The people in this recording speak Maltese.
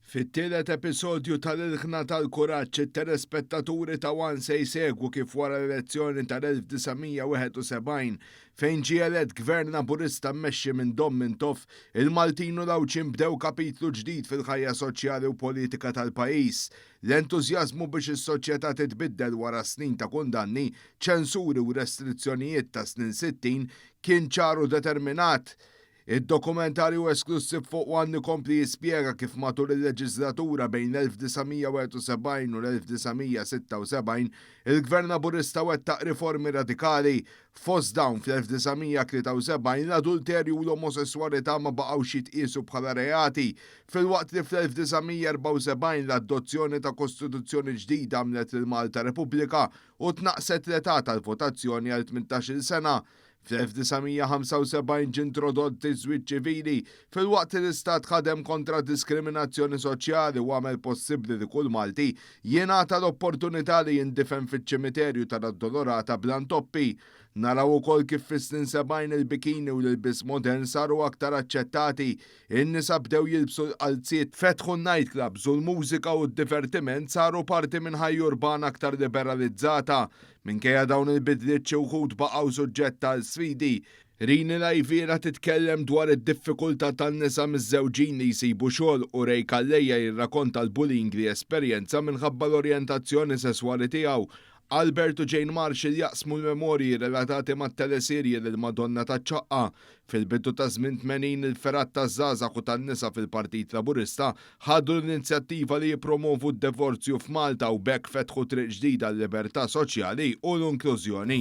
Fit-tielet episodju tal-Ilħna tal-Kuraġġ, it-telespettaturi ta' One se jsegwu kif wara l-elezzjoni tal-1971 fejn ġie elett gvern laburista mmexxi minn Dom Mintoff, il-Maltin u l-Awċin bdew kapitlu ġdid fil-ħajja soċjali u politika tal-pajjiż. L-entużjażmu biex is-soċjetà titbiddel wara snin ta' kundanni, ċensuri u restrizzjonijiet ta' snin 60 kien ċaru determinat. Id-dokumentarju esklusiv fuq One ikompli jispjega kif matul il-leġislatura bejn l-1971 u l-1976 il-gvern laburista wettaq riformi radikali. Fost dawn fl-1973 l-adulterju u l-omosessualità ma baqgħux jitqiesu bħala reati, filwaqt li fl-1974 l-adozzjoni ta' Kostituzzjoni ġdida għamlet il-Malta Repubblika u tnaqset l-età tal-votazzjoni għal 18-il sena. Fl-1975 ġintrodott iż-żwieġ ċivili filwaqt l-Istat ħadem kontra diskriminazzjoni soċjali u għamel possibbli li kull Malti jingħata l-opportunità li jindifen fiċ-ċimiterju tal-Addolorata bla ntoppi. Naraw ukoll kif fis-snin 70 il-bikini u l-ilbies modern saru aktar aċċettati, in-nisa bdew jilbsu l-qalziet, fetħu n-nightclubs u l-mużika u d-divertiment saru parti minn ħajja urbana aktar liberalizzata. Minkejja dawn il-bidliet xi wħud baqgħu suġġett għal sfidi. Rini Lajviera titkellem dwar id-diffikultà tan-nisa miż-żewġin li jsibu xogħol u Ray Kallejja jirrakkonta l-bullying li esperjenza minħabba l-orjentazzjoni sesswali tiegħu. Albert u Jane Marshall jaqsmu l-memorji relatati mat-teleserji lil Madonna taċ-ċaqqa. Fil-bidu ta' żmien 80 il-ferat taż-żgħażagħ u tan-nisa fil-Partit Laburista ħadu l-inizjattiva li jippromovu d-divorzju f'Malta u bekk fetħu triq ġdida għall-libertà soċjali u l-inklużjoni.